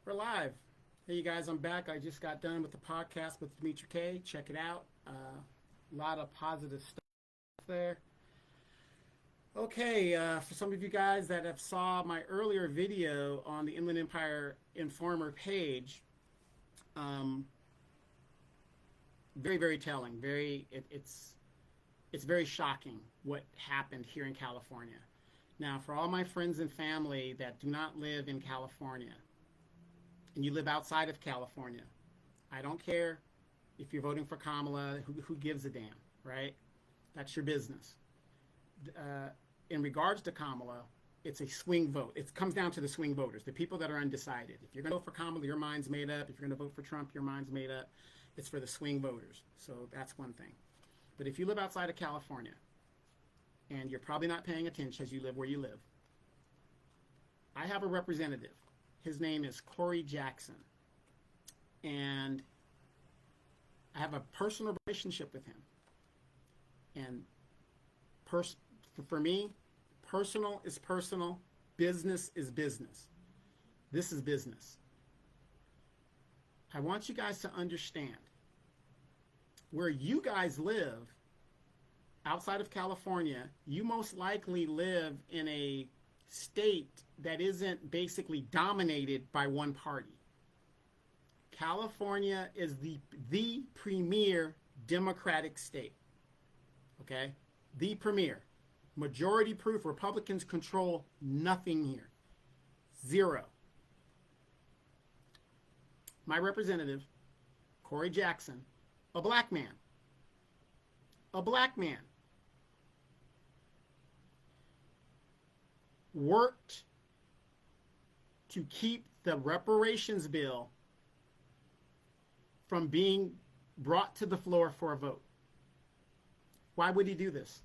We're live. Hey, you guys, I'm back. I just got done with the podcast with Dimitri K. Check it out. A lot of positive stuff there. Okay, for some of you guys that have saw my earlier video on the Inland Empire Informer page, very, very telling. It's very shocking what happened here in California. Now, for all my friends and family that do not live in California, and you live outside of California, I don't care if you're voting for Kamala, who gives a damn, right? That's your business. In regards to Kamala, it's a swing vote. It comes down to the swing voters, the people that are undecided. If you're going to vote for Kamala, your mind's made up. If you're going to vote for Trump, your mind's made up. It's for the swing voters. So that's one thing. But if you live outside of California, and you're probably not paying attention as you live where you live, I have a representative. His name is Corey Jackson. And I have a personal relationship with him. And for me, personal is personal, business is business. This is business. I want you guys to understand where you guys live outside of California, you most likely live in a state that isn't basically dominated by one party. California is the premier Democratic state. Okay? The premier. Majority proof, Republicans control nothing here. Zero. My representative, Corey Jackson, a black man, worked to keep the reparations bill from being brought to the floor for a vote. Why would he do this?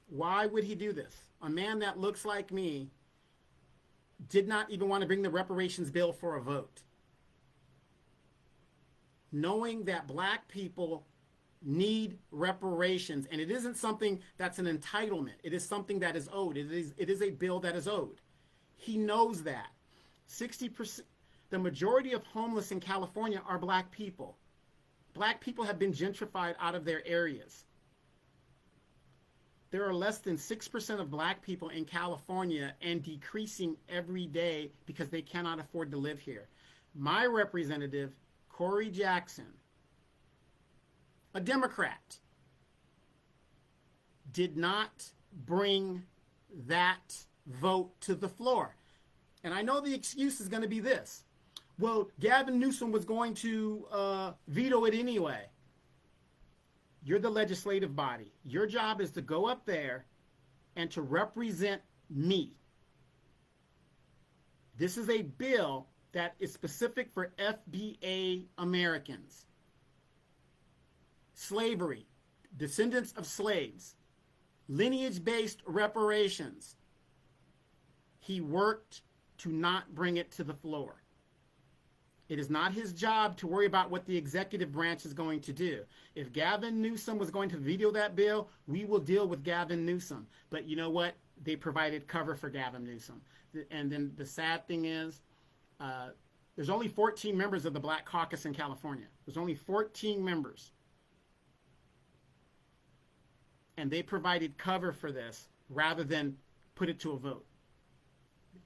Why would he do this? A man that looks like me did not even want to bring the reparations bill for a vote. Knowing that black people need reparations, and it isn't something that's an entitlement. It is something that is owed. It is a bill that is owed. He knows that. 60%, the majority of homeless in California are black people. Black people have been gentrified out of their areas. There are less than 6% of black people in California and decreasing every day because they cannot afford to live here. My representative, Corey Jackson, a Democrat, did not bring that vote to the floor. And I know the excuse is going to be this. Well, Gavin Newsom was going to veto it anyway. You're the legislative body. Your job is to go up there and to represent me. This is a bill that is specific for FBA Americans. Slavery, descendants of slaves, lineage-based reparations. He worked to not bring it to the floor. It is not his job to worry about what the executive branch is going to do. If Gavin Newsom was going to veto that bill, we will deal with Gavin Newsom. But you know what? They provided cover for Gavin Newsom. And then the sad thing is, there's only 14 members of the Black Caucus in California. There's only 14 members. And they provided cover for this rather than put it to a vote.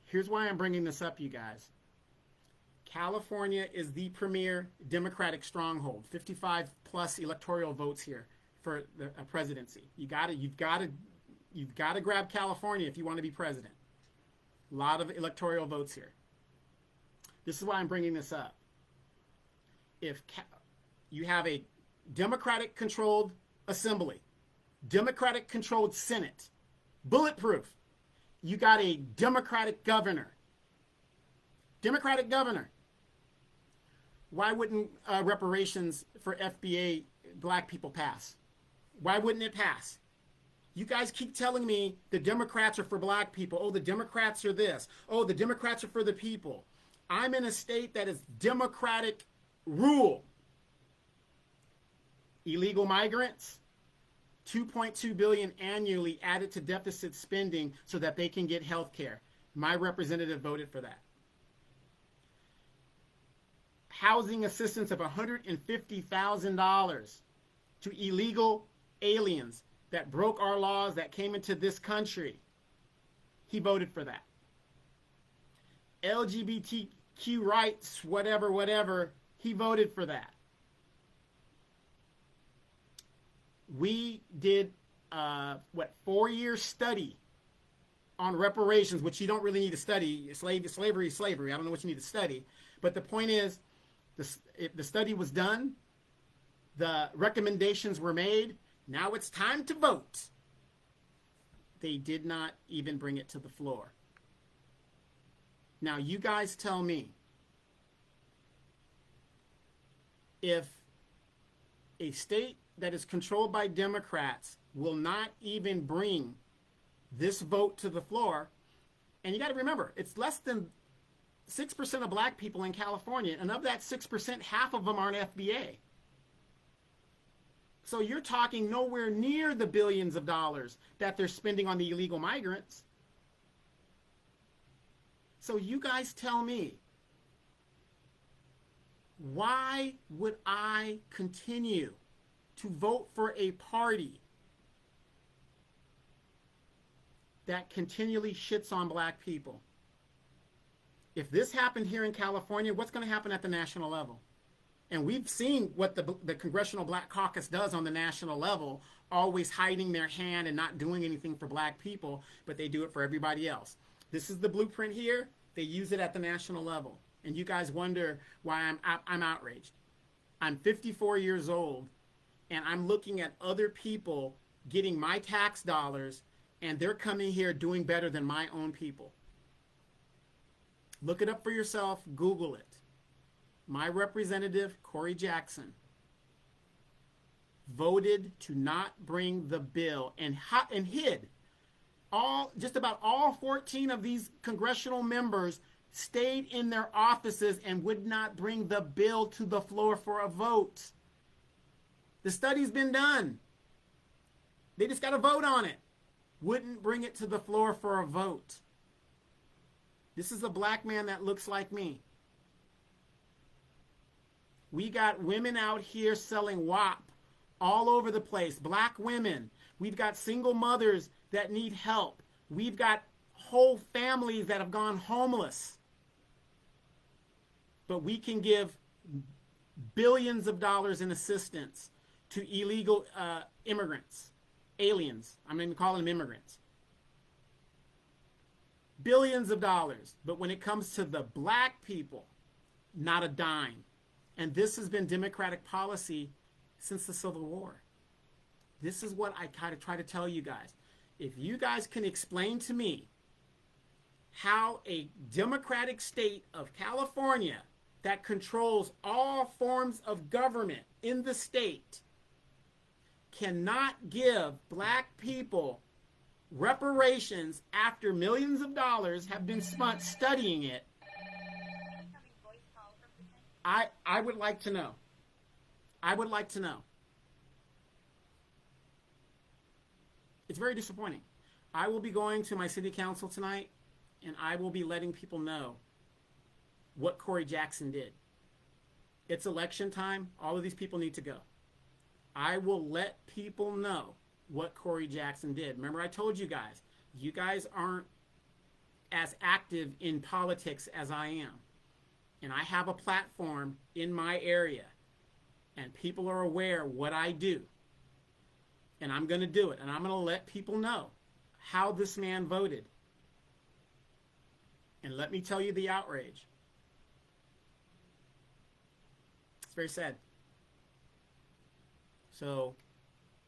Here's why I'm bringing this up, you guys. California is the premier Democratic stronghold. 55 plus electoral votes here for the presidency. You've got to grab California if you want to be president. A lot of electoral votes here. This is why I'm bringing this up. If you have a Democratic-controlled assembly, Democratic-controlled Senate, bulletproof, you got a Democratic governor. Democratic governor. Why wouldn't reparations for FBA black people pass? Why wouldn't it pass? You guys keep telling me the Democrats are for black people. Oh, the Democrats are this. Oh, the Democrats are for the people. I'm in a state that is Democratic rule. Illegal migrants, 2.2 billion annually added to deficit spending so that they can get health care. My representative voted for that. housing assistance of $150,000 to illegal aliens that broke our laws, that came into this country. He voted for that. LGBTQ rights, whatever, he voted for that. We did, 4-year study on reparations, which you don't really need to study. Slavery is slavery. I don't know what you need to study. But the point is, the study was done. The recommendations were made. Now it's time to vote. They did not even bring it to the floor. Now, you guys tell me, if a state that is controlled by Democrats will not even bring this vote to the floor, and you got to remember, it's less than 6% of black people in California, and of that 6%, half of them aren't FBA. So you're talking nowhere near the billions of dollars that they're spending on the illegal migrants. So you guys tell me, why would I continue to vote for a party that continually shits on black people? If this happened here in California, what's going to happen at the national level? And we've seen what the Congressional Black Caucus does on the national level, always hiding their hand and not doing anything for black people, but they do it for everybody else. This is the blueprint here. They use it at the national level. And you guys wonder why I'm outraged. I'm 54 years old, and I'm looking at other people getting my tax dollars, and they're coming here doing better than my own people. Look it up for yourself. Google it. My representative, Corey Jackson, voted to not bring the bill and hid. Just about all 14 of these congressional members stayed in their offices and would not bring the bill to the floor for a vote. The study's been done. They just got to vote on it. Wouldn't bring it to the floor for a vote. This is a black man that looks like me. We got women out here selling WAP all over the place. Black women. We've got single mothers that need help. We've got whole families that have gone homeless. But we can give billions of dollars in assistance to illegal immigrants, aliens. I'm going to call them immigrants. Billions of dollars. But when it comes to the black people, not a dime. And this has been Democratic policy since the Civil War. This is what I try to tell you guys. If you guys can explain to me how a Democratic state of California that controls all forms of government in the state cannot give black people reparations after millions of dollars have been spent studying it, I would like to know. I would like to know. It's very disappointing. I will be going to my city council tonight, and I will be letting people know what Corey Jackson did. It's election time. All of these people need to go. I will let people know what Corey Jackson did. Remember, I told you guys aren't as active in politics as I am. And I have a platform in my area, and people are aware what I do. And I'm going to do it, and I'm going to let people know how this man voted. And let me tell you the outrage. It's very sad. So,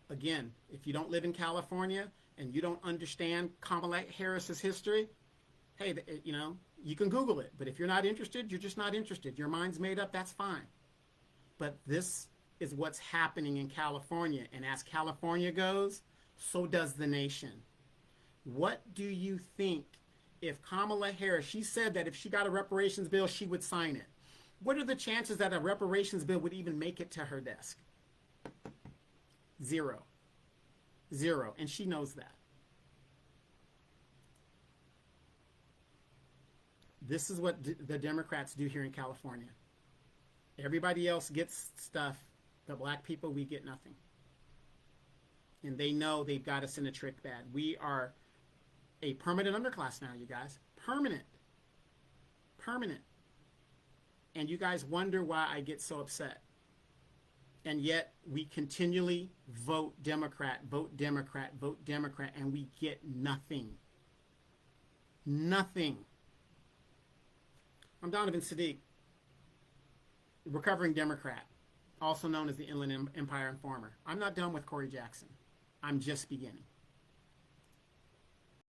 again, if you don't live in California and you don't understand Kamala Harris's history, hey, you can Google it. But if you're not interested, you're just not interested. Your mind's made up, that's fine. But this is what's happening in California. And as California goes, so does the nation. What do you think if Kamala Harris, she said that if she got a reparations bill, she would sign it. What are the chances that a reparations bill would even make it to her desk? Zero. And she knows that. This is what the Democrats do here in California. Everybody else gets stuff. The black people, we get nothing. And they know they've got us in a trick bag. We are a permanent underclass now, you guys. Permanent. Permanent. And you guys wonder why I get so upset. And yet we continually vote Democrat, vote Democrat, vote Democrat, and we get nothing. Nothing. I'm Donovan Saadiq, recovering Democrat, also known as the Inland Empire Informer. I'm not done with Corey Jackson. I'm just beginning.